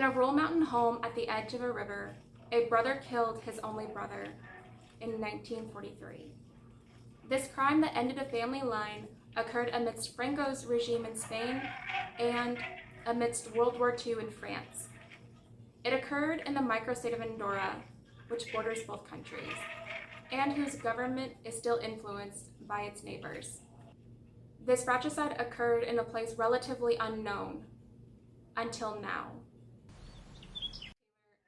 In a rural mountain home at the edge of a river, a brother killed his only brother in 1943. This crime that ended a family line occurred amidst Franco's regime in Spain and amidst World War II in France. It occurred in the microstate of Andorra, which borders both countries, and whose government is still influenced by its neighbors. This fratricide occurred in a place relatively unknown until now.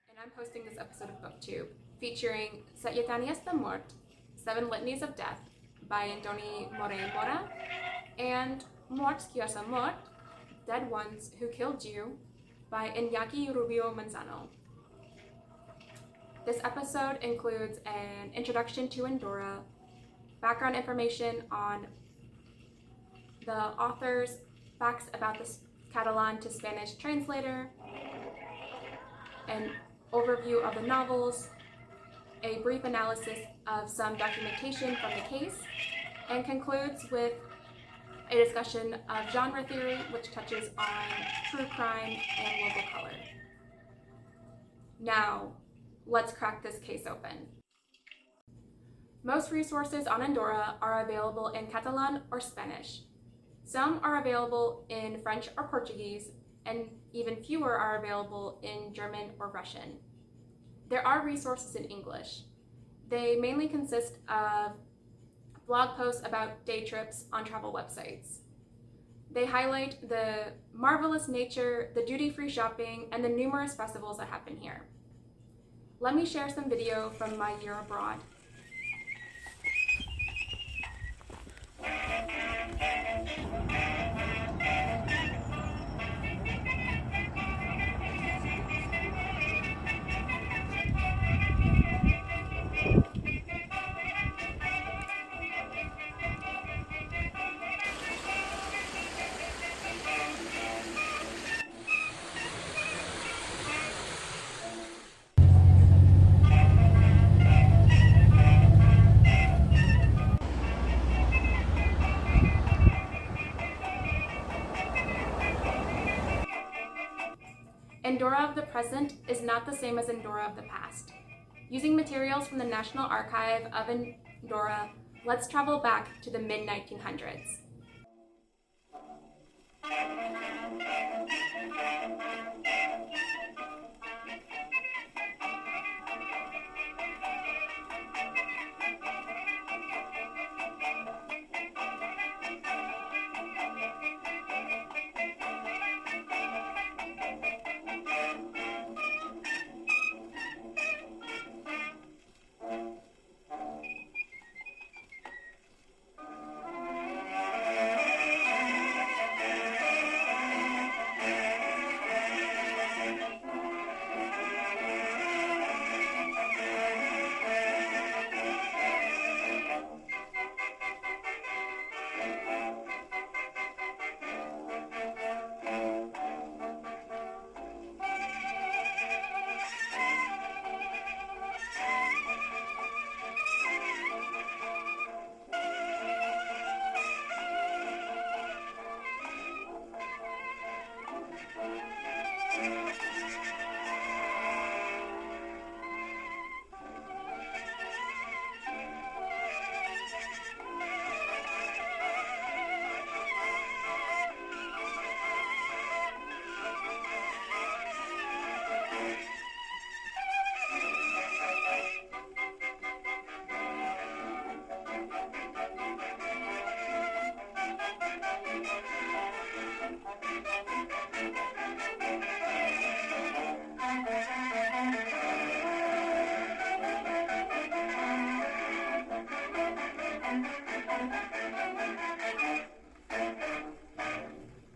And I'm hosting this episode of BookTube featuring Set Lletanies de Mort, 7 Litanies of Death by Antoni Morell Mora, and Morts qui os han mort, Dead Ones Who Killed You by Iñaki Rubio Manzano. This episode includes an introduction to Andorra, background information on the authors, facts about the Catalan to Spanish translator, an overview of the novels, a brief analysis of some documentation from the case, and concludes with a discussion of genre theory, which touches on true crime and local color. Now, let's crack this case open. Most resources on Andorra are available in Catalan or Spanish. Some are available in French or Portuguese, and even fewer are available in German or Russian. There are resources in English. They mainly consist of blog posts about day trips on travel websites. They highlight the marvelous nature, the duty-free shopping, and the numerous festivals that happen here. Let me share some video from my year abroad. Andorra of the present is not the same as Andorra of the past. Using materials from the National Archive of Andorra, let's travel back to the mid-1900s.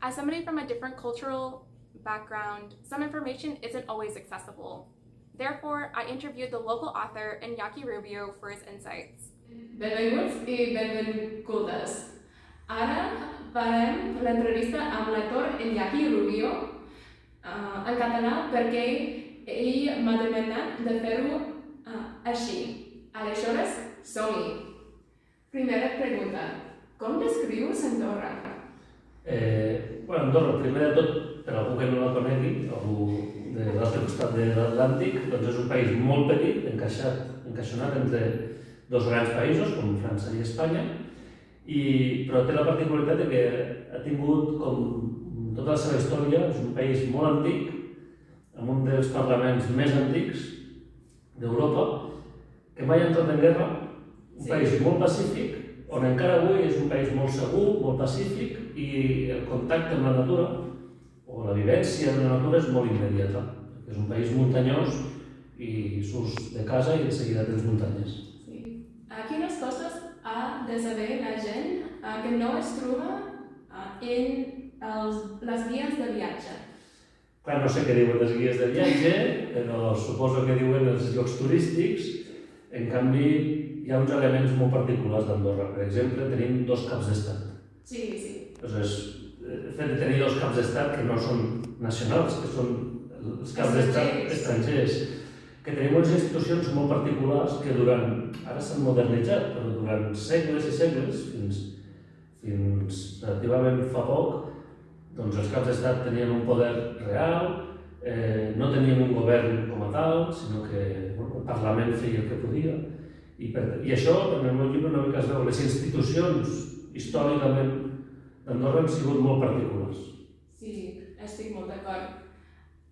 As somebody from a different cultural background, some information isn't always accessible. Therefore, I interviewed the local author Iñaki Rubio for his insights. Benvinguts i benvingudes. Ara farem l'entrevista amb l'actor Iñaki Rubio en català perquè ell m'ha demanat de fer-ho així. Aleshores, som-hi. Primera pregunta. Com descrius Andorra? Andorra, primer de tot, per algú que no la conegui, algú de l'altre costat de l'Atlàntic, doncs és un país molt petit, encaixonat entre dos grans països, com França i Espanya, però té la particularitat de que ha tingut, com tota la seva història, és un país molt antic, amb un dels parlaments més antics d'Europa, que mai ha entrat en guerra, un país molt pacífic, on encara avui és un país molt segur, molt pacífic, i el contacte amb la natura, o la vivència en la natura, és molt immediata. És un país muntanyós i surts de casa i de seguida tens muntanyes. Sí. Quines coses ha de saber la gent que no es troba en les guies de viatge? Clar, no sé què diuen les guies de viatge, però suposo que diuen els llocs turístics. En canvi, hi ha uns elements molt particulars d'Andorra. Per exemple, tenim 2 caps d'estat. Sí, sí. Doncs el fet de tenir 2 caps d'estat que no són nacionals, que són els caps d'estat estrangers, que tenim unes institucions molt particulars que ara s'han modernitzat, però durant segles i segles, fins relativament fa poc, doncs els caps d'estat tenien un poder real, no tenien un govern com a tal, sinó que el Parlament feia el que podia. I això, en el meu llibre, una mica es veu, les institucions històricament d'Andorra han sigut molt particulars. Sí, estic molt d'acord.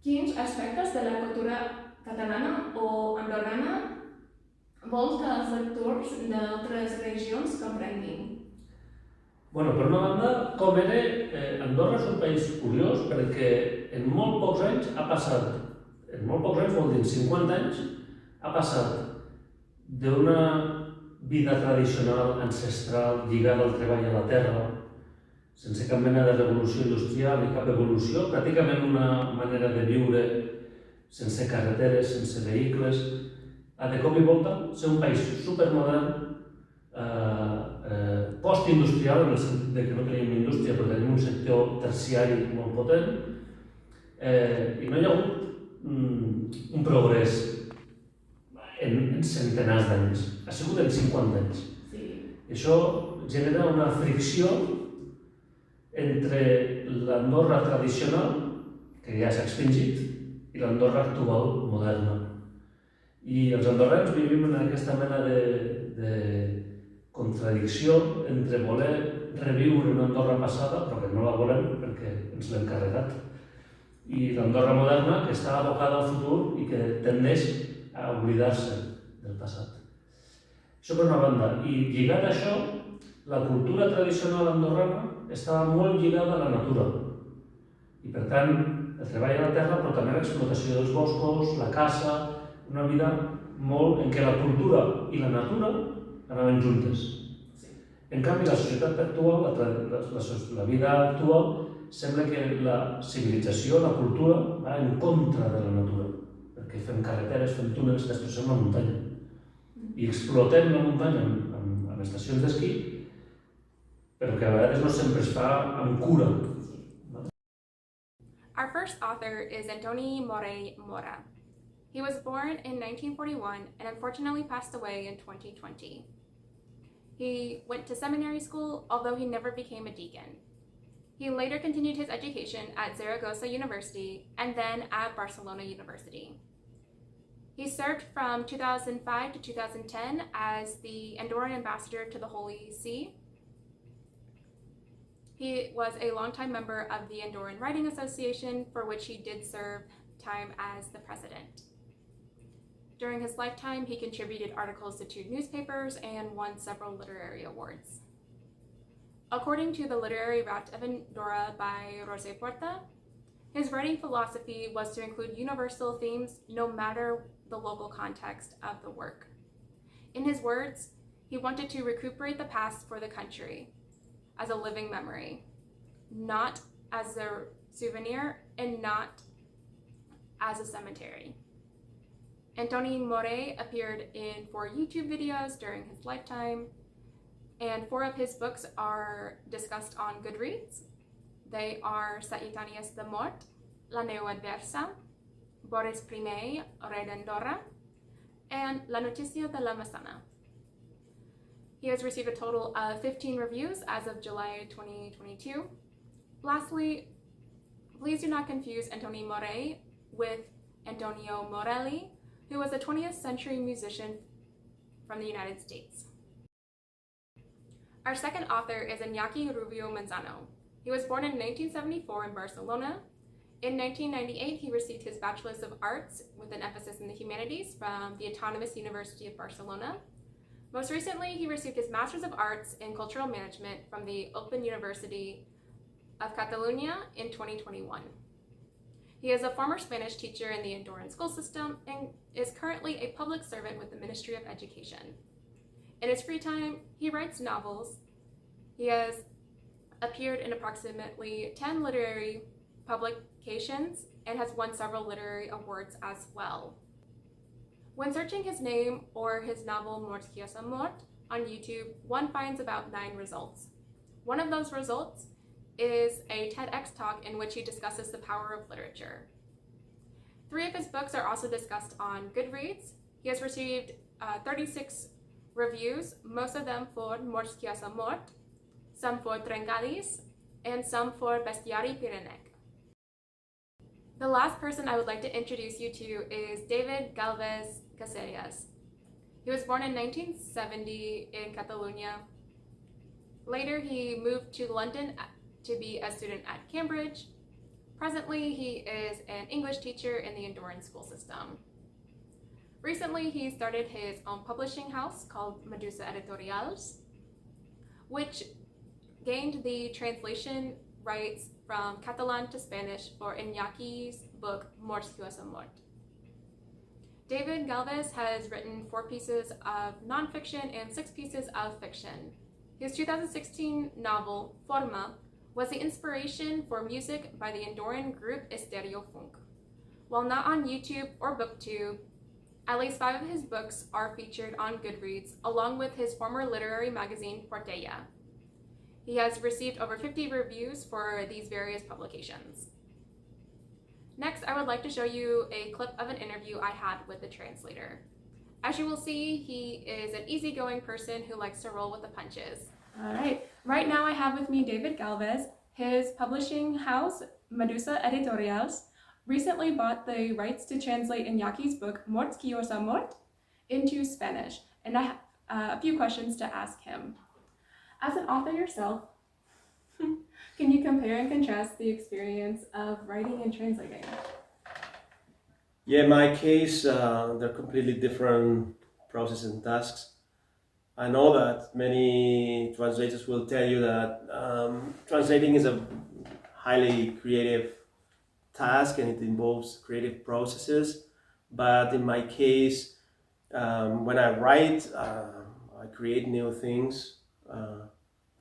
Quins aspectes de la cultura catalana o andorrana vols que els lectors d'altres regions comprenguin? Per una banda, com era, Andorra és un país curiós perquè en molt pocs anys ha passat, en molt pocs anys, vol dir 50 anys, ha passat d'una vida tradicional, ancestral, lligada al treball a la terra, sense cap mena de revolució industrial ni cap evolució, pràcticament una manera de viure sense carreteres, sense vehicles, a de cop i volta ser un país supermodern, postindustrial, en el sentit que no tenim indústria, però tenim un sector terciari molt potent, i no hi ha hagut un progrés en centenars d'anys, ha sigut en 50 anys. I això genera una fricció entre l'Andorra tradicional, que ja s'ha extingit, i l'Andorra actual, moderna. I els andorrans vivim en aquesta mena de contradicció entre voler reviure una Andorra passada, però que no la volem perquè ens l'hem carregat, i l'Andorra moderna, que està abocada al futur i que tendeix a oblidar-se del passat. Això per una banda. I lligat a això, la cultura tradicional andorrana estava molt lligada a la natura. I per tant, el treball a la terra, però també l'explotació dels boscos, la caça, una vida molt en què la cultura i la natura anaven juntes. En canvi, la societat actual, la vida actual, sembla que la civilització, la cultura, va en contra de la natura. Perquè fem carreteres, fem túnels, destrossem la muntanya. I explotem la muntanya amb estacions d'esquí, però que a vegades no sempre es fa amb cura. Our first author is Antoni Morell Mora. He was born in 1941 and unfortunately passed away in 2020. He went to seminary school, although he never became a deacon. He later continued his education at Zaragoza University and then at Barcelona University. He served from 2005 to 2010 as the Andorran ambassador to the Holy See. He was a longtime member of the Andorran Writing Association, for which he did serve time as the president. During his lifetime, he contributed articles to 2 newspapers and won several literary awards. According to the Literary Route of Andorra by Roser Porta, his writing philosophy was to include universal themes no matter the local context of the work. In his words, he wanted to recuperate the past for the country as a living memory, not as a souvenir and not as a cemetery. Antoni Morell appeared in 4 YouTube videos during his lifetime, and 4 of his books are discussed on Goodreads. They are Saitanias de Mort, La Neu Adversa, Boris I, Read Andorra, and La Noticia de la Massana. He has received a total of 15 reviews as of July 2022. Lastly, please do not confuse Antoni Morell with Antonio Morelli, who was a 20th century musician from the United States. Our second author is Iñaki Rubio Manzano. He was born in 1974 in Barcelona. In 1998, he received his Bachelor's of Arts with an emphasis in the humanities from the Autonomous University of Barcelona. Most recently, he received his Master's of Arts in Cultural Management from the Open University of Catalunya in 2021. He is a former Spanish teacher in the Andorran school system and is currently a public servant with the Ministry of Education. In his free time, he writes novels. He has appeared in approximately 10 literary publications and has won several literary awards as well. When searching his name or his novel Mort qui est mort on YouTube, one finds about 9 results. One of those results is a TEDx talk in which he discusses the power of literature. 3 of his books are also discussed on Goodreads. He has received 36 reviews, most of them for Mort qui est mort, some for Trencadís, and some for Bestiari Pyrenaic. The last person I would like to introduce you to is David Galvez Casellas. He was born in 1970 in Catalonia. Later, he moved to London to be a student at Cambridge. Presently, he is an English teacher in the Andorran school system. Recently, he started his own publishing house called Medusa Editorials, which gained the translation rights from Catalan to Spanish for Iñaki's book Mort qui est mort. David Galvez has written 4 pieces of nonfiction and 6 pieces of fiction. His 2016 novel, Forma, was the inspiration for music by the Andorran group Estereo Funk. While not on YouTube or BookTube, at least 5 of his books are featured on Goodreads, along with his former literary magazine, Portella. He has received over 50 reviews for these various publications. Next, I would like to show you a clip of an interview I had with the translator. As you will see, he is an easygoing person who likes to roll with the punches. All right, right now I have with me David Galvez. His publishing house, Medusa Editorials, recently bought the rights to translate Iñaki's book, Mort qui est mort, into Spanish, and I have a few questions to ask him. As an author yourself, can you compare and contrast the experience of writing and translating? Yeah, in my case, they're completely different processes and tasks. I know that many translators will tell you that translating is a highly creative task and it involves creative processes. But in my case, when I write, I create new things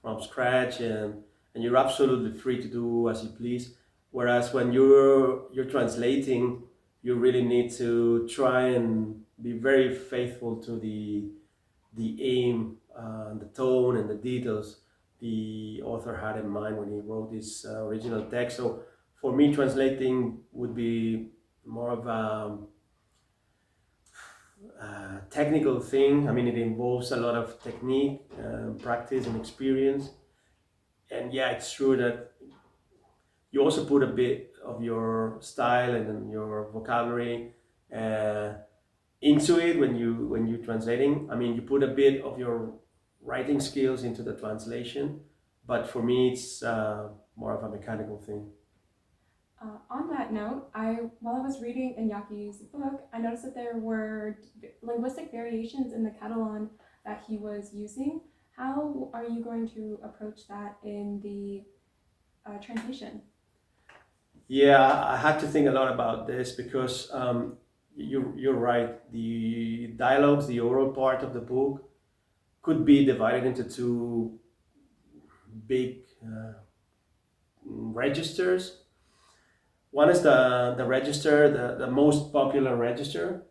from scratch, and you're absolutely free to do as you please. Whereas when you're translating, you really need to try and be very faithful to the aim, the tone, and the details the author had in mind when he wrote this original text. So for me, translating would be more of a technical thing. I mean, it involves a lot of technique, practice, and experience. And yeah, it's true that you also put a bit of your style and your vocabulary into it when you're translating. I mean, you put a bit of your writing skills into the translation, but for me, it's more of a mechanical thing. On that note, while I was reading Iñaki's book, I noticed that there were linguistic variations in the Catalan that he was using. How are you going to approach that in the translation? Yeah, I had to think a lot about this because you're right. The dialogues, the oral part of the book, could be divided into 2 big registers. One is the register, the most popular register.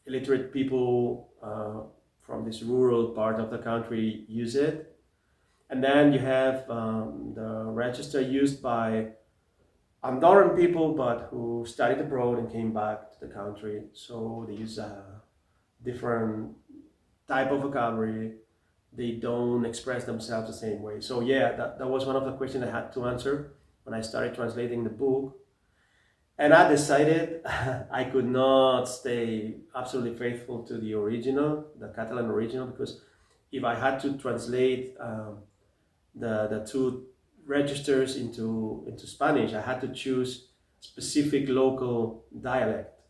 Illiterate people from this rural part of the country use it. And then you have the register used by Andorran people, but who studied abroad and came back to the country. So they use a different type of vocabulary. They don't express themselves the same way. So yeah, that was one of the questions I had to answer when I started translating the book. And I decided I could not stay absolutely faithful to the original, the Catalan original, because if I had to translate the two registers into Spanish, I had to choose specific local dialect,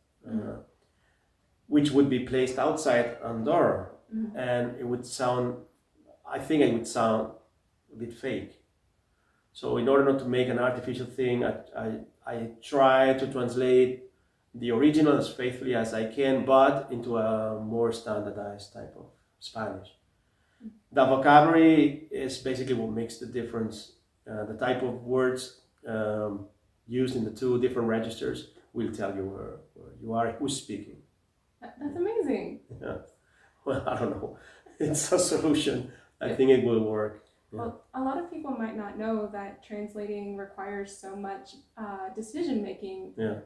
which would be placed outside Andorra, and it would sound, I think it would sound a bit fake. So in order not to make an artificial thing, I try to translate the original as faithfully as I can, but into a more standardized type of Spanish. The vocabulary is basically what makes the difference. The type of words used in the two different registers will tell you where you are, who's speaking. That's amazing. Yeah. Well, I don't know. It's a solution. I think it will work. Yeah. Well, a lot of people might not know that translating requires so much decision making. Yeah.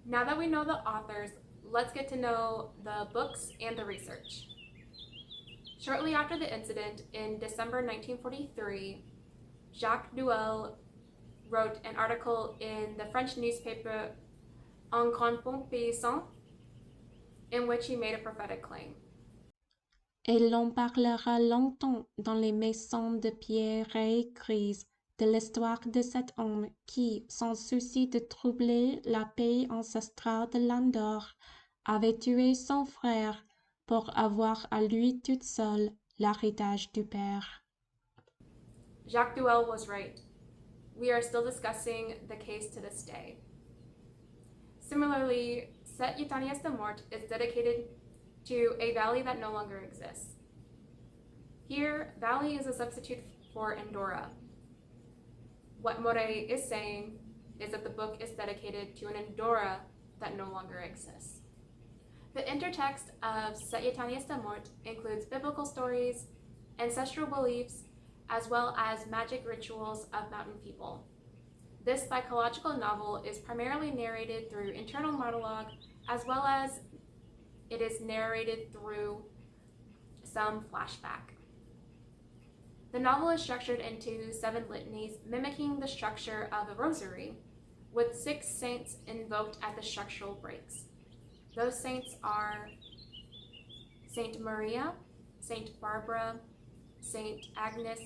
Now that we know the authors, let's get to know the books and the research. Shortly after the incident, in December 1943, Jacques Duel wrote an article in the French newspaper Un Grand Pont Paysan, in which he made a prophetic claim. Et l'on parlera longtemps dans les maisons de pierre grises de l'histoire de cet homme qui, sans souci de troubler la paix ancestrale de l'Andorre, avait tué son frère pour avoir à lui toute seule l'héritage du père. Jacques Duel was right. We are still discussing the case to this day. Similarly, Set Yetanias de Mort is dedicated to a valley that no longer exists. Here, valley is a substitute for Andorra. What Morey is saying is that the book is dedicated to an Andorra that no longer exists. The intertext of Set Yetanias de Mort includes biblical stories, ancestral beliefs, as well as magic rituals of mountain people. This psychological novel is primarily narrated through internal monologue, as well as it is narrated through some flashback. The novel is structured into 7 litanies, mimicking the structure of a rosary, with 6 saints invoked at the structural breaks. Those saints are Saint Maria, Saint Barbara, Saint Agnes,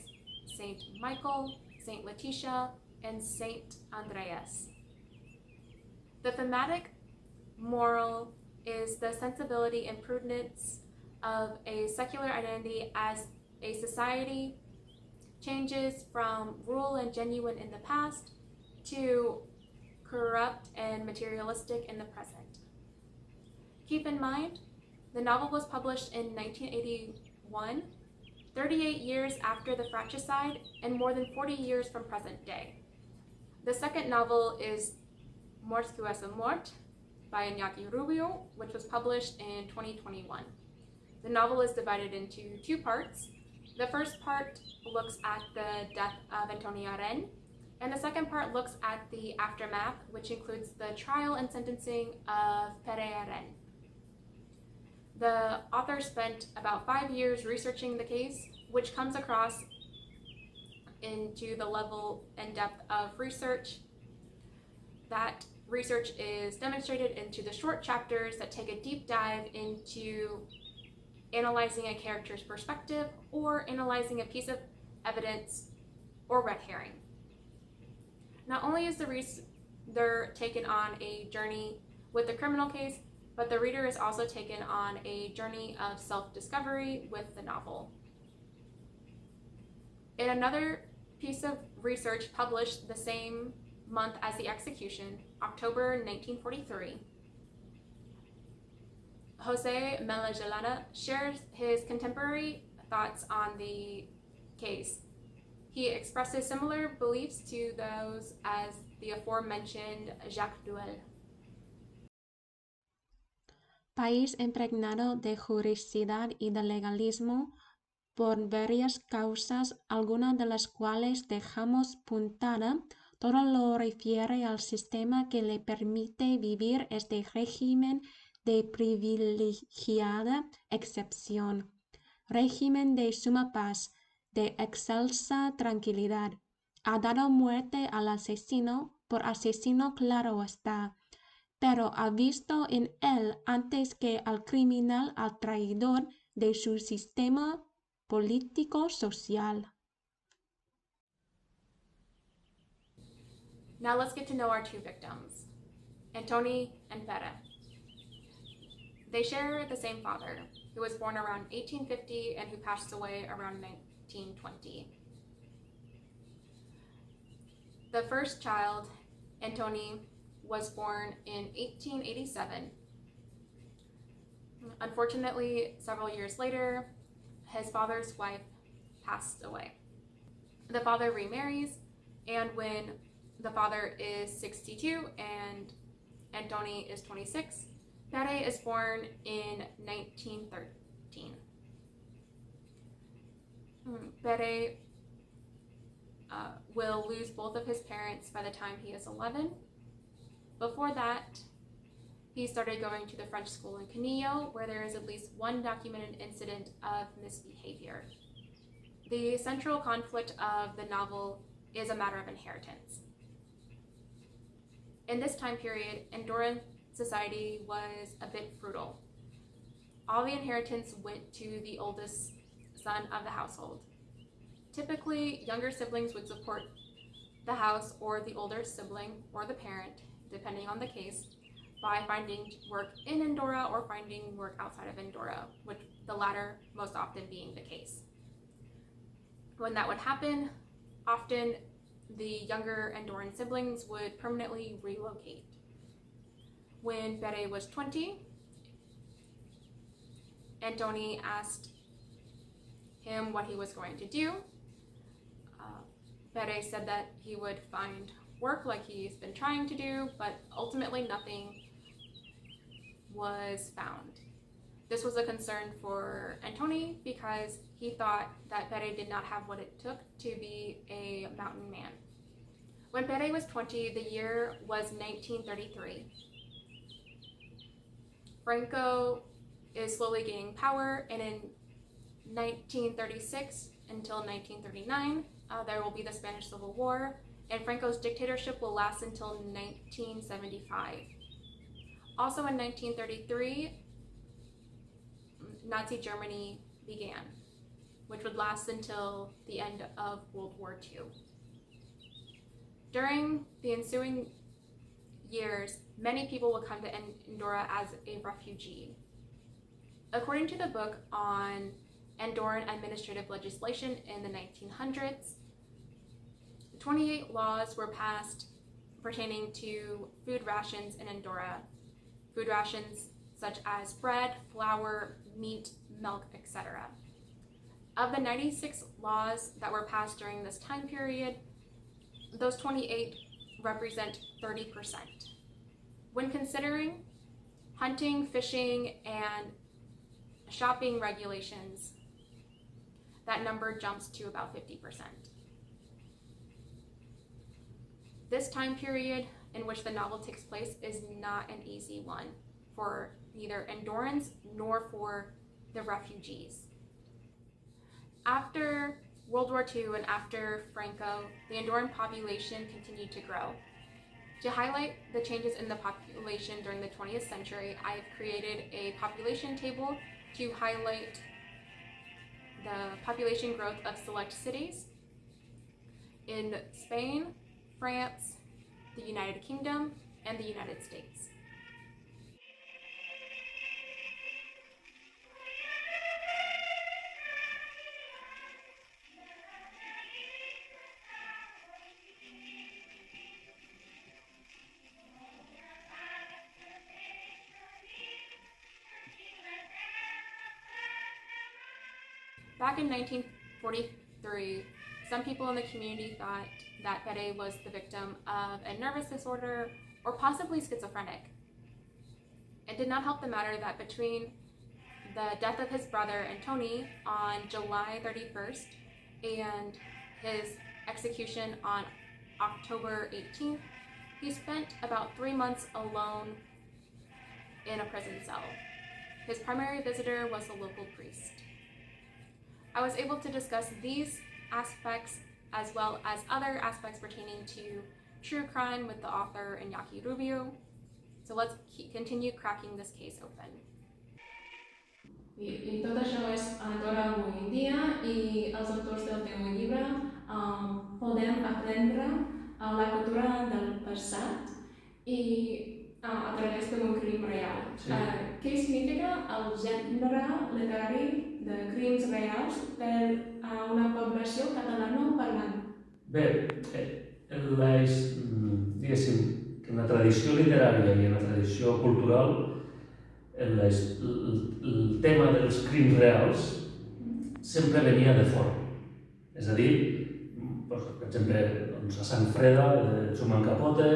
Saint Michael, Saint Letitia, and Saint Andreas. The thematic moral is the sensibility and prudence of a secular identity as a society changes from rural and genuine in the past to corrupt and materialistic in the present. Keep in mind, the novel was published in 1981, 38 years after the Fratricide and more than 40 years from present day. The second novel is Mort que es mort by Iñaki Rubio, which was published in 2021. The novel is divided into 2 parts. The first part looks at the death of Antonia Ren, and the second part looks at the aftermath, which includes the trial and sentencing of Perea Ren. The author spent about 5 years researching the case, which comes across into the level and depth of research. That research is demonstrated into the short chapters that take a deep dive into analyzing a character's perspective or analyzing a piece of evidence or red herring. Not only is the reader taken on a journey with the criminal case, but the reader is also taken on a journey of self-discovery with the novel. In another piece of research published the same month as the execution, October 1943, Jose Melagelana shares his contemporary thoughts on the case. He expresses similar beliefs to those as the aforementioned Jacques Duel. País impregnado de juridicidad y de legalismo por varias causas, algunas de las cuales dejamos puntada, todo lo refiere al sistema que le permite vivir este régimen de privilegiada excepción, régimen de suma paz, de excelsa tranquilidad. Ha dado muerte al asesino por asesino, claro está, pero ha visto en él antes que al criminal, al traidor de su sistema político-social. Now let's get to know our two victims, Antoni and Pere. They share the same father, who was born around 1850 and who passed away around 1920. The first child, Antoni, was born in 1887. Unfortunately, several years later, his father's wife passed away. The father remarries, and when the father is 62 and Antoni is 26, Pere is born in 1913. Pere will lose both of his parents by the time he is 11. Before that, he started going to the French school in Canillo, where there is at least one documented incident of misbehavior. The central conflict of the novel is a matter of inheritance. In this time period, Andorran society was a bit frugal. All the inheritance went to the oldest son of the household. Typically, younger siblings would support the house or the older sibling or the parent, depending on the case, by finding work in Andorra or finding work outside of Andorra, with the latter most often being the case. When that would happen, often the younger Andorran siblings would permanently relocate. When Pere was 20, Antoni asked him what he was going to do. Pere said that he would find work like he's been trying to do, but ultimately nothing was found. This was a concern for Antoni because he thought that Pere did not have what it took to be a mountain man. When Pere was 20, the year was 1933. Franco is slowly gaining power, and in 1936 until 1939, there will be the Spanish Civil War, and Franco's dictatorship will last until 1975. Also in 1933, Nazi Germany began, which would last until the end of World War II. During the ensuing years, many people would come to Andorra as a refugee. According to the book on Andorran administrative legislation in the 1900s, 28 laws were passed pertaining to food rations in Andorra. Food rations such as bread, flour, meat, milk, etc. Of the 96 laws that were passed during this time period, those 28 represent 30%. When considering hunting, fishing, and shopping regulations, that number jumps to about 50%. This time period in which the novel takes place is not an easy one for neither Andorrans nor for the refugees. After World War II and after Franco, the Andorran population continued to grow. To highlight the changes in the population during the 20th century, I have created a population table to highlight the population growth of select cities in Spain, France, the United Kingdom, and the United States. Back in 1943, some people in the community thought that Pere was the victim of a nervous disorder or possibly schizophrenic. It did not help the matter that between the death of his brother Antoni on July 31st and his execution on October 18th, he spent about 3 months alone in a prison cell. His primary visitor was the local priest. I was able to discuss these aspects as well as other aspects pertaining to true crime with the author Iñaki Rubio. So let's continue cracking this case open. I tot això és Andorra avui en dia i els autors del teu llibre podem aprendre la cultura del passat i a través d'un crim real. Sí. Què significa el gènere literari de crims reals per a una població catalanoparlant? Bé, diguéssim que en la tradició literària i en la tradició cultural el tema dels crims reals sempre venia de fora. És a dir, per exemple, a Sant Freda, de Truman Capote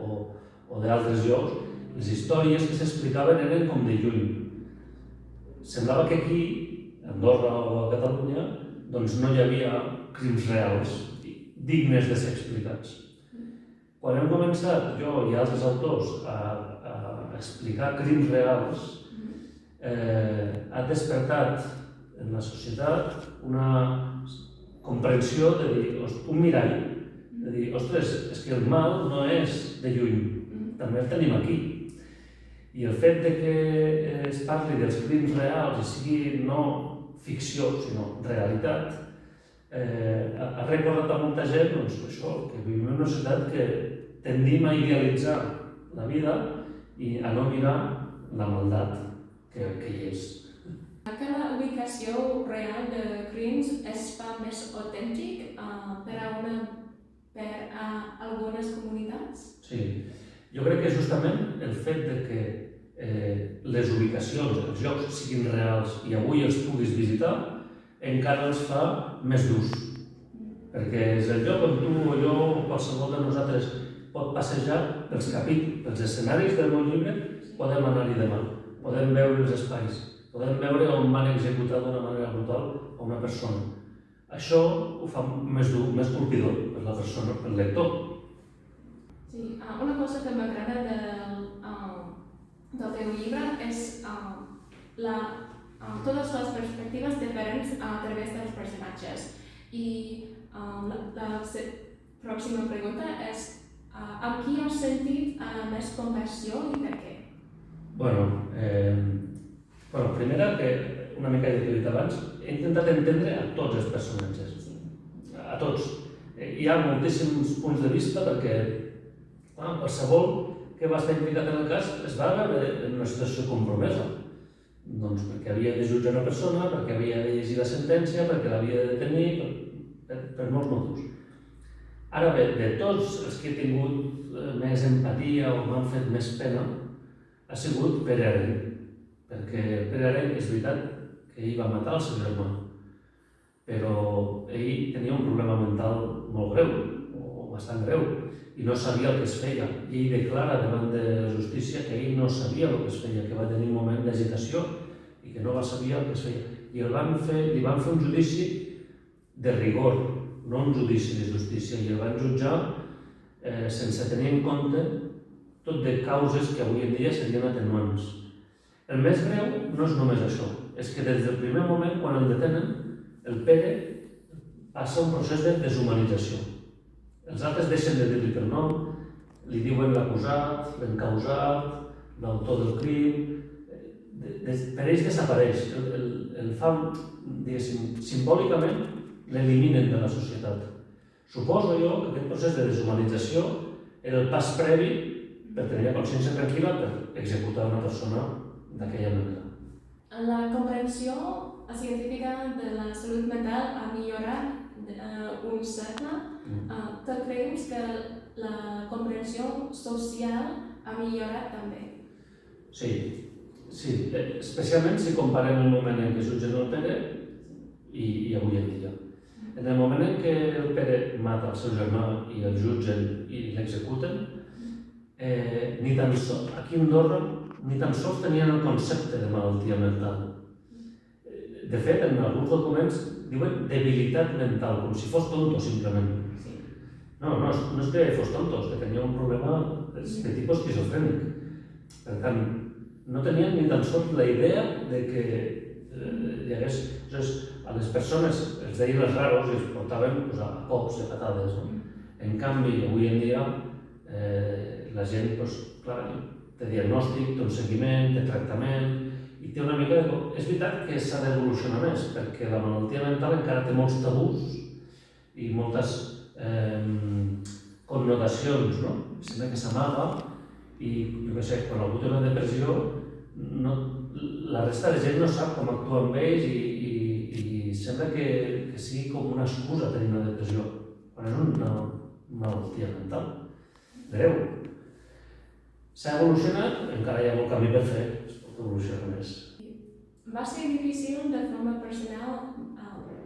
o d'altres llocs, les històries que s'explicaven eren com de lluny. Semblava que aquí, a Andorra o a Catalunya, doncs no hi havia crims reals dignes de ser explicats. Quan hem començat, jo i altres autors, a explicar crims reals, ha despertat en la societat una comprensió de dir, un mirall, de dir, ostres, és que el mal no és de lluny, també el tenim aquí. I el fet de que es parli dels crims reals i sigui no ficció, sinó realitat, ha recordat a molta gent això, que vivim en una societat que tendim a idealitzar la vida i a no mirar la maldat que hi és. Cada ubicació real de crims es fa més autèntic per a algunes comunitats? Sí, jo crec que justament el fet de que les ubicacions, els llocs siguin reals i avui els puguis visitar, encara els fa més durs. Perquè és el lloc on tu o jo o qualsevol de nosaltres pot passejar pels capítols, pels escenaris del meu llibre, podem anar-hi demà, podem veure els espais, podem veure on van executar d'una manera brutal a una persona. Això ho fa més dur, més colpidor per la persona, per el lector. Sí, una cosa que m'agrada del teu llibre és totes les perspectives diferents a través dels personatges. I la pròxima pregunta és amb qui has sentit més compassió i per què? Primera, que una mica ja t'he dit abans, he intentat entendre a tots els personatges, a tots. Hi ha moltíssims punts de vista perquè qualsevol que va estar implicat en el cas es va veure en una situació compromesa. Doncs perquè havia de jutjar una persona, perquè havia de llegir la sentència, perquè l'havia de detenir, per molts motius. Ara bé, de tots els que he tingut més empatia o m'han fet més pena, ha sigut Pere Areny. Perquè Pere Areny és veritat que ell va matar el seu germà, però ell tenia un problema mental molt greu, o bastant greu, i no sabia el que es feia. I ell declara davant de la justícia que ell no sabia el que es feia, que va tenir un moment d'agitació i que no va saber el que es feia. I li van fer un judici de rigor, no un judici de justícia, i el van jutjar sense tenir en compte tot de causes que avui en dia serien atenuants. El més greu no és només això, és que des del primer moment, quan el detenen, el Pere passa un procés de deshumanització. Els altres deixen de dir-li per nom, li diuen l'acusat, l'encausat, l'autor del crim. Per ells desapareix, el fan, diguéssim, simbòlicament l'eliminen de la societat. Suposo jo que aquest procés de deshumanització era el pas previ per tenir la consciència tranquil·la per executar una persona d'aquella manera. La comprensió científica de la salut mental ha millorat un segle. Tu creus que la comprensió social ha millorat també? Sí, especialment si comparem el moment en què jutgen el Pere i avui en dia. En el moment en què el Pere mata el seu germà i el jutgen i l'executen, aquí a Andorra ni tan sols tenien el concepte de malaltia mental. De fet, en alguns documents diuen debilitat mental, com si fos tonto, simplement. No és que fos tonto, és que tenia un problema de tipus esquizofrènic. Per tant, no tenien ni tan sols la idea de que hi hagués... A les persones els deien els raros i els portaven a cops, a patades. En canvi, avui en dia, la gent, clar, té diagnòstic, té un seguiment, té tractament, i té una mica de... És veritat que s'ha d'evolucionar més, perquè la malaltia mental encara té molts tabús i moltes connotacions, no? Sembla que s'amaga i, jo què sé, quan algú té una depressió, la resta de gent no sap com actuar amb ells i sembla que sigui com una excusa tenir una depressió, quan és una malaltia mental greu. S'ha evolucionat, encara hi ha molt camí per fer, es pot evolucionar més. Va ser difícil de forma personal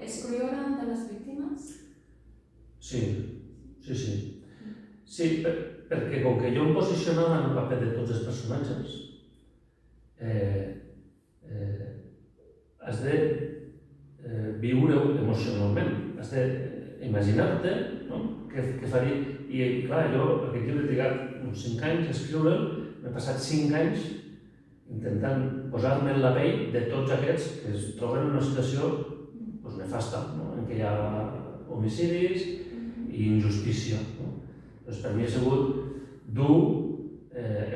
escriure de les víctimes? Sí. Sí, perquè com que jo em posicionava en el paper de tots els personatges, has de viure-ho emocionalment, has d'imaginar-te què faria. I clar, jo aquest llibre he trigat uns 5 anys a escriure'l, m'he passat 5 anys intentant posar-me en la pell de tots aquests que es troben en una situació nefasta, en què hi ha homicidis i injustícia. Doncs per mi ha sigut dur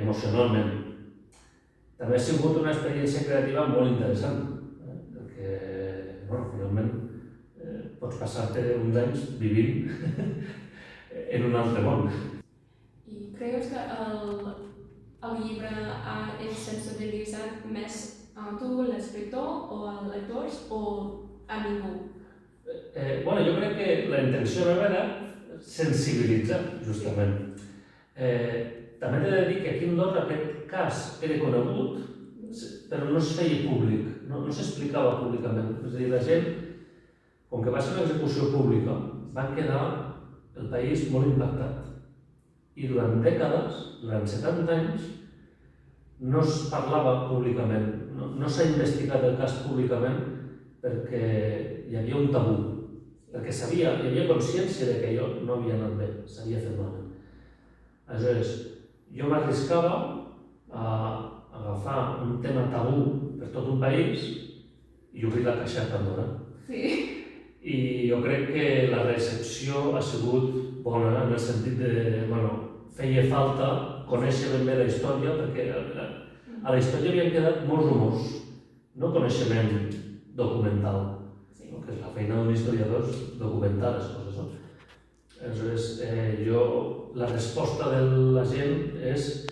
emocionalment. També ha sigut una experiència creativa molt interessant, perquè finalment pots passar-te uns anys vivint en un altre món. I creus que el llibre ha sensibilitzat més a tu, l'escriptor, o als lectors, o a ningú? Jo crec que la intenció meva era sensibilitzar, justament. També t'he de dir que aquí a Andorra aquest cas era conegut, però no es feia públic, no s'explicava públicament. És a dir, la gent, com que va ser una execució pública, va quedar el país molt impactat. I durant dècades, durant 70 anys, no es parlava públicament, no s'ha investigat el cas públicament perquè hi havia un tabú, perquè hi havia consciència de que allò no havia anat bé, s'havia fet malament. Aleshores, jo m'arriscava a agafar un tema tabú per tot un país i obrir la caixa de Pandora. Sí. I jo crec que la recepció ha sigut bona, en el sentit de, feia falta conèixer ben bé la història, perquè a la història havien quedat molts rumors, no coneixement documental, que és la feina d'un historiador és documentar les coses. Aleshores, la resposta de la gent és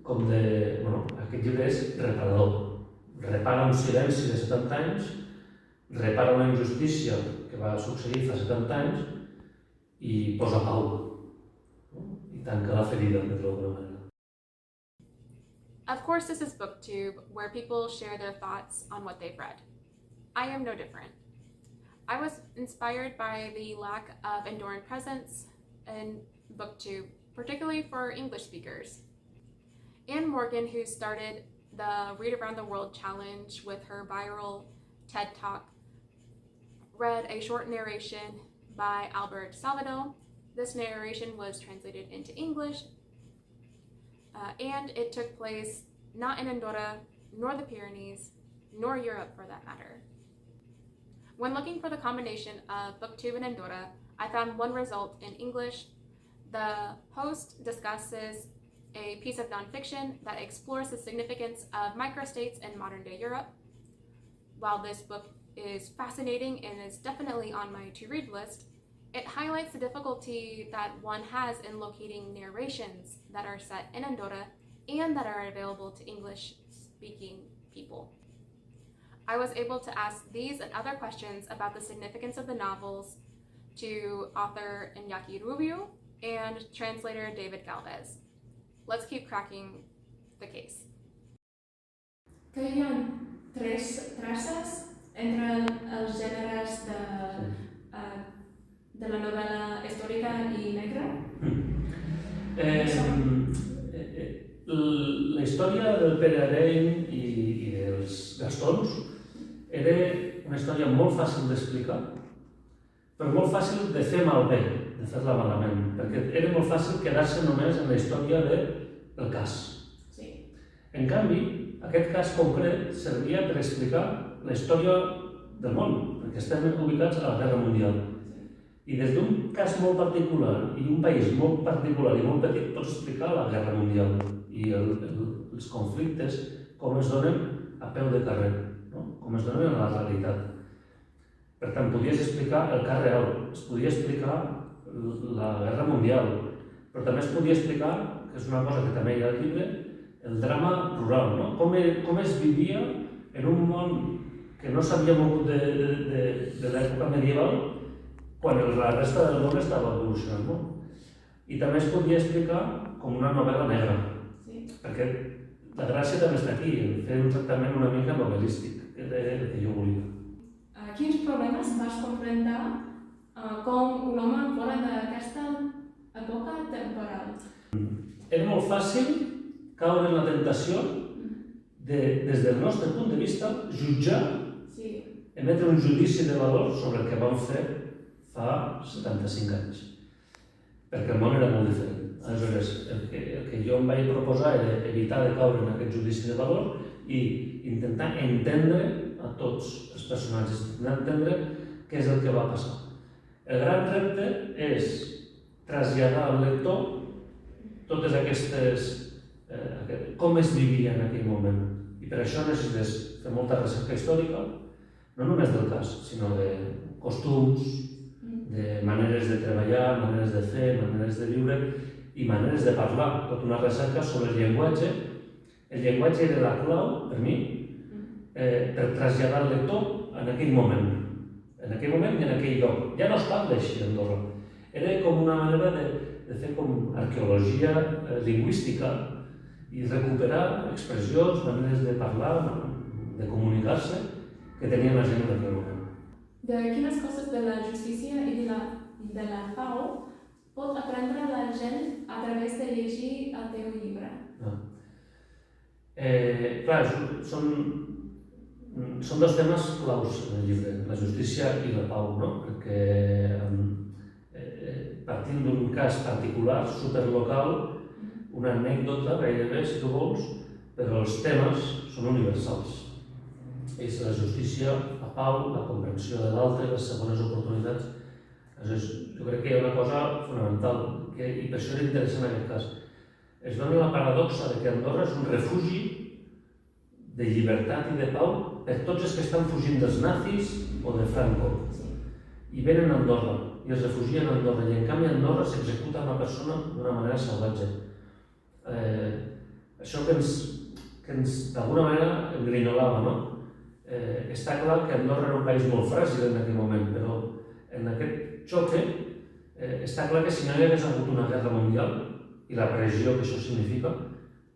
com de... aquest llibre és reparador. Repara un silenci de 70 anys, repara una injustícia que va succeir fa 70 anys i posa pau. I tanca la ferida, per d'alguna manera. Of course, this is BookTube, where people share their thoughts on what they've read. I am no different. I was inspired by the lack of Andorran presence in BookTube, particularly for English speakers. Anne Morgan, who started the Read Around the World challenge with her viral TED Talk, read a short narration by Albert Salvador. This narration was translated into English, and it took place not in Andorra, nor the Pyrenees, nor Europe for that matter. When looking for the combination of BookTube and Andorra, I found one result in English. The host discusses a piece of nonfiction that explores the significance of microstates in modern-day Europe. While this book is fascinating and is definitely on my to-read list, it highlights the difficulty that one has in locating narrations that are set in Andorra and that are available to English-speaking people. I was able to ask these and other questions about the significance of the novels to author Iñaki Rubio and translator David Galvez. Let's keep cracking the case. Que hi ha traces entre els gèneres de la novel·la històrica i negra? La història del Pere Areny i dels Gastons era una història molt fàcil d'explicar, però molt fàcil de fer malbé, de fer-la malament, perquè era molt fàcil quedar-se només en la història del cas. Sí. En canvi, aquest cas concret servia per explicar la història del món, perquè estem ubicats a la Guerra Mundial. I des d'un cas molt particular i un país molt particular i molt petit pots explicar la Guerra Mundial i els conflictes com es donen a peu de carrer, no? Com es donen a la realitat. Per tant, podies explicar el cas real, es podia explicar la Guerra Mundial, però també es podia explicar, que és una cosa que també hi ha al llibre, el drama rural, no? Com es vivia en un món que no s'havia mogut de l'època medieval quan la resta del món estava evolucionant molt. I també es podia explicar com una novel·la negra, perquè la gràcia també està aquí, en fer un tractament una mica novel·lístic, que era el que jo volia. Quins problemes vas confrontar com un home fora d'aquesta època temporal? Era molt fàcil caure en la tentació de, des del nostre punt de vista, jutjar, emetre un judici de valor sobre el que vam fer fa 75 anys, perquè el món era molt diferent. Aleshores, el que jo em vaig proposar era evitar de caure en aquest judici de valor i intentar entendre a tots els personatges, intentar entendre què és el que va passar. El gran repte és traslladar al lector totes aquestes... com es vivia en aquell moment. I per això necessites fer molta recerca històrica, no només del cas, sinó de costums, de maneres de treballar, maneres de fer, maneres de viure i maneres de parlar. Tota una recerca sobre el llenguatge. El llenguatge era la clau, per mi, per traslladar el lector en aquell moment. En aquell moment i en aquell lloc. Ja no es parla així a Andorra. Era com una manera de fer com arqueologia lingüística i recuperar expressions, maneres de parlar, de comunicar-se, que tenia la gent en aquell moment. De quines coses de la justícia i de la pau pot aprendre la gent a través de llegir el teu llibre? Clar, són dos temes claus en el llibre, la justícia i la pau, no? Perquè partint d'un cas particular, superlocal, una anècdota gairebé, si tu vols, però els temes són universals. És la justícia, la pau, la comprensió de l'altre, les segones oportunitats. Aleshores, jo crec que hi ha una cosa fonamental, i per això era interessant aquest cas. Es dona la paradoxa de que Andorra és un refugi de llibertat i de pau per tots els que estan fugint dels nazis o de Franco. I venen a Andorra, i es refugien a Andorra, i en canvi a Andorra s'executa una persona d'una manera salvatge. Això que ens d'alguna manera engrinolava, no? Està clar que Andorra era un país molt fràgil en aquell moment, però en aquest xoque està clar que si no hi hagués hagut una guerra mundial i la pressió que això significa,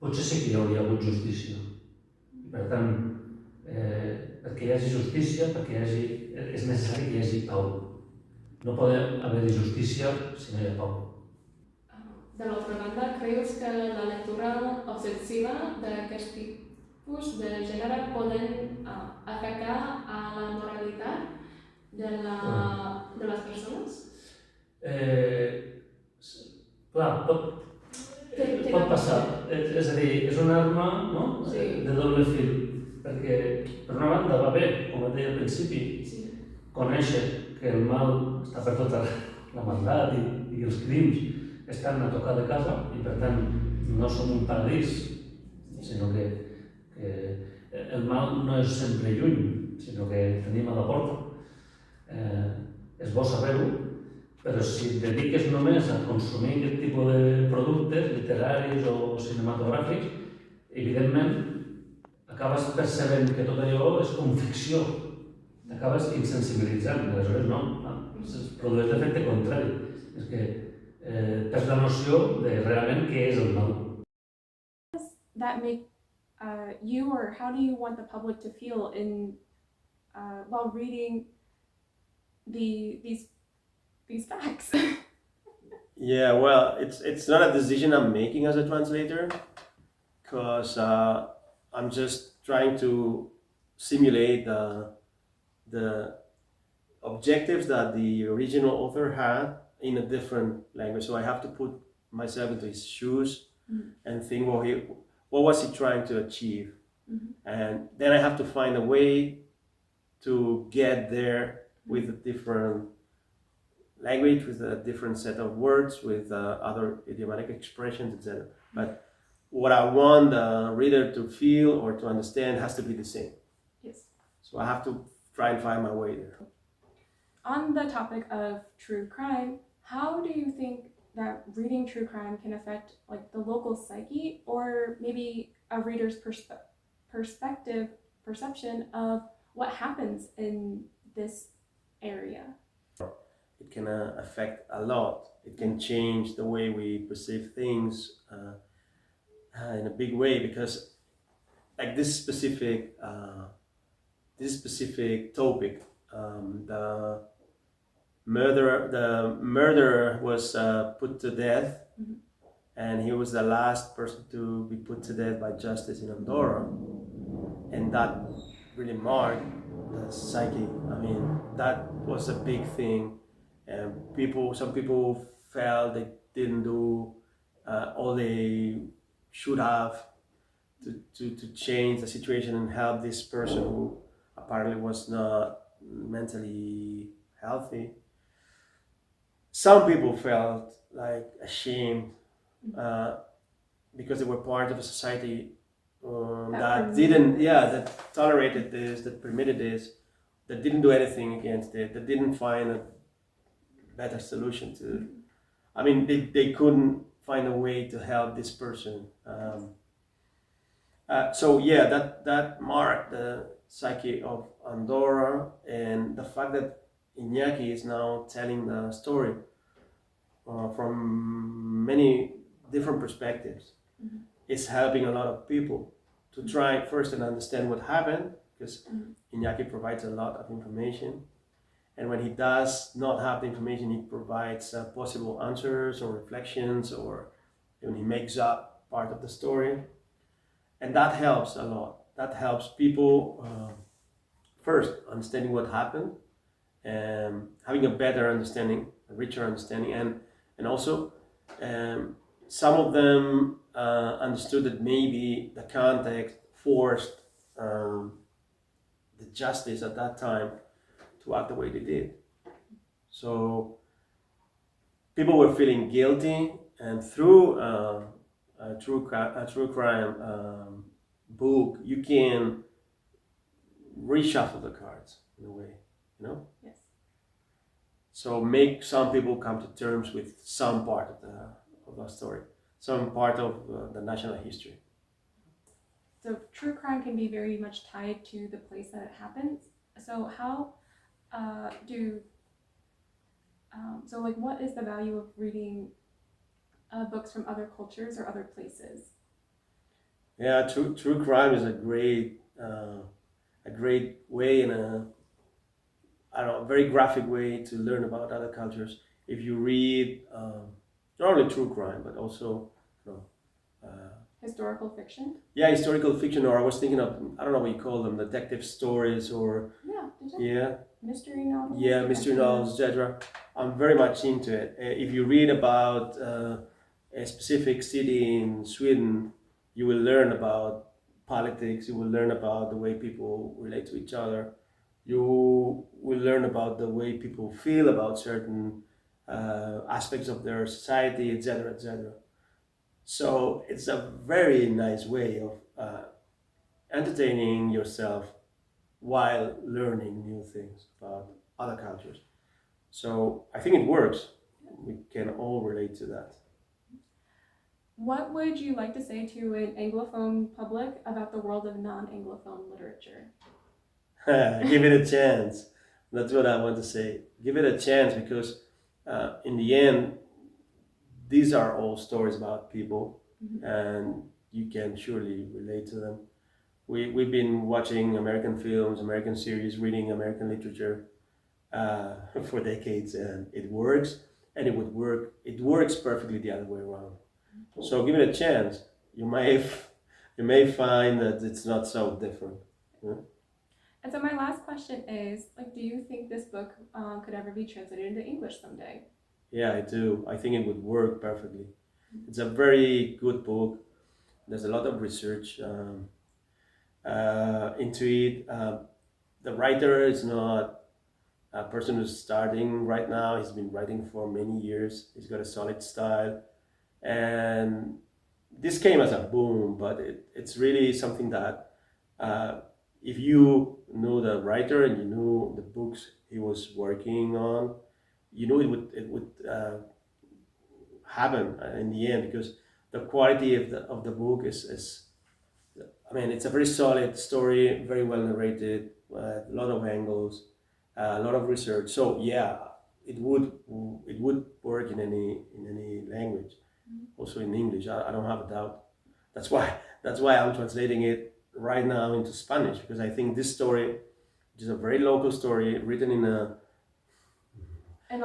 potser sí que hi hauria hagut justícia. Per tant, perquè hi hagi justícia, és necessari que hi hagi pau. No pot haver-hi justícia si no hi ha pau. De l'altra banda, creus que la lectura obsessiva d'aquest tipus de gènere poden afectar a la moralitat de les persones? Clar, pot passar. És a dir, és una arma, no? De doble fil. Perquè, per una banda, va bé, com et deia al principi, conèixer que el mal està per tota la maldat i els crims estan a tocar de casa i, per tant, no som un paradís, sinó que el mal no és sempre lluny, sinó que tenim a la porta. És bo saber-ho, però si et dediques només a consumir aquest tipus de productes literaris o cinematogràfics, evidentment acabes percebent que tot allò és com ficció, t'acabes insensibilitzant, aleshores no, es produeix l'efecte contrari, és que perds la noció de realment què és el mal. That make you, or how do you want the public to feel in while reading these facts? Yeah, well, it's not a decision I'm making as a translator, because I'm just trying to simulate the objectives that the original author had in a different language. So I have to put myself into his shoes and think, what was he trying to achieve? And then I have to find a way to get there with a different language with a different set of words, with other idiomatic expressions, etc. But what I want the reader to feel or to understand has to be the same. Yes. So I have to try and find my way there. On the topic of true crime, how do you think that reading true crime can affect like the local psyche, or maybe a reader's perception of what happens in this area? It can affect a lot. It can change the way we perceive things in a big way, because like this specific topic, the murderer was put to death, and he was the last person to be put to death by justice in Andorra, and that really marked the psyche. I mean, that was a big thing, and some people felt they didn't do all they should have to change the situation and help this person who apparently was not mentally healthy. Some people felt like ashamed because they were part of a society that tolerated this, that permitted this, that didn't do anything against it, that didn't find a better solution to it. I mean, they couldn't find a way to help this person. That marked the psyche of Andorra, and the fact that Iñaki is now telling the story from many different perspectives is helping a lot of people to try first and understand what happened, because Iñaki provides a lot of information, and when he does not have the information, he provides possible answers or reflections, or when he makes up part of the story, and that helps a lot. That helps people first understanding what happened, and having a better understanding, a richer understanding, and also some of them understood that maybe the context forced the justice at that time to act the way they did. So people were feeling guilty, and through a true crime book, you can reshuffle the cards in a way, you know? Yes. So make some people come to terms with some part of the story, some part of the national history. So true crime can be very much tied to the place that it happens. So how what is the value of reading books from other cultures or other places? Yeah, true crime is a great way and a very graphic way to learn about other cultures. If you read not only true crime, but also Historical fiction? Yeah, historical fiction, or I was thinking of, I don't know what you call them, detective stories, or mystery novels. Yeah, mystery novels, etc. I'm very much into it. If you read about a specific city in Sweden, you will learn about politics, you will learn about the way people relate to each other, you will learn about the way people feel about certain aspects of their society, etc., etc. So it's a very nice way of entertaining yourself while learning new things about other cultures. So I think it works. We can all relate to that. What would you like to say to an Anglophone public about the world of non-Anglophone literature? Give it a chance. That's what I want to say. Give it a chance, because in the end, these are all stories about people, and you can surely relate to them. We've been watching American films, American series, reading American literature for decades, and it works, and it would work. It works perfectly the other way around. So give it a chance. You may find that it's not so different. Yeah? And so my last question is, do you think this book could ever be translated into English someday? Yeah, I do. I think it would work perfectly. It's a very good book. There's a lot of research into it. The writer is not a person who's starting right now. He's been writing for many years. He's got a solid style, and this came as a boom. But it's really something that if you know the writer and you know the books he was working on, you know it would happen in the end, because the quality of the book is I mean, it's a very solid story, very well narrated, a lot of angles, a lot of research. So yeah, it would work in any language, also in English. I don't have a doubt. That's why I'm translating it right now into Spanish, because I think this story, which is a very local story, written in a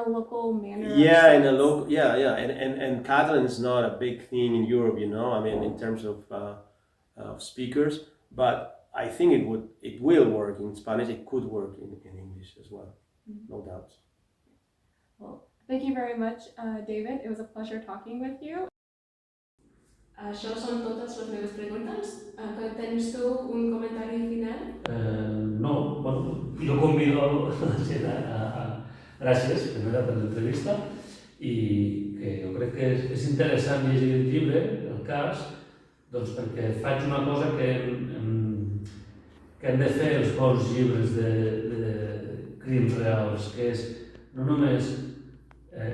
local manner. yeah, in a local, yeah, and Catalan is not a big thing in Europe, I mean, in terms of speakers, but I think it will work in Spanish. It could work in English as well, no doubt. Well, thank you very much, David. It was a pleasure talking with you. Això són totes les meves preguntes. Que tens tu un comentari final? No, bueno, jo convido a la gent gràcies, primera, per l'entrevista, i que jo crec que és interessant llegir el llibre, el cas, doncs perquè faig una cosa que han de fer els bons llibres de crims reals, que és no només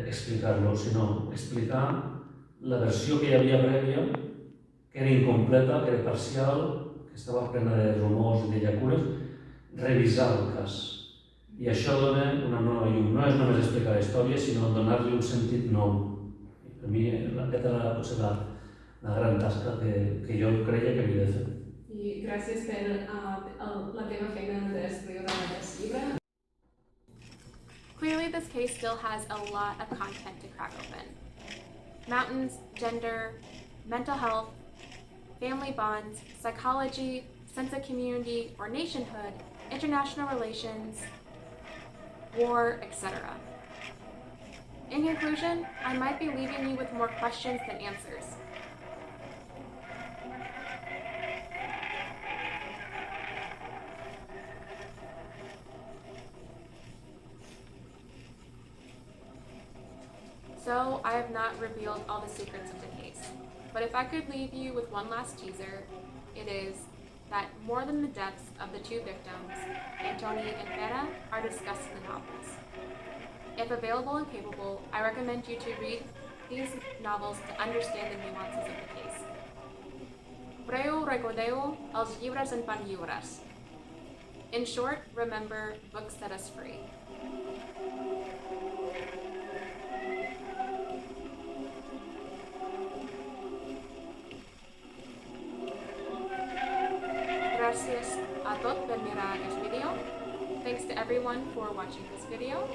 explicar-lo, sinó explicar la versió que hi havia prèvia, que era incompleta, que era parcial, que estava plena de rumors i de llacunes, revisar el cas. I això dona una nova llum. No és només explicar la història, sinó donar-li un sentit nou. I per mi aquesta era potser la gran tasca que jo creia que havia de fer. I gràcies per la teva feina d'escriure aquest llibre. Clearly, this case still has a lot of content to crack open. Mountains, gender, mental health, family bonds, psychology, sense of community or nationhood, international relations, war, etc. In conclusion, I might be leaving you with more questions than answers. So, I have not revealed all the secrets of the case, but if I could leave you with one last teaser, it is that more than the deaths of the two victims, Antoni and Vera, are discussed in the novels. If available and capable, I recommend you to read these novels to understand the nuances of the case. Preu recordeu els llibres en fan lliures. In short, remember, books set us free. Gracias a tot per mirar aquest video. Thanks to everyone for watching this video.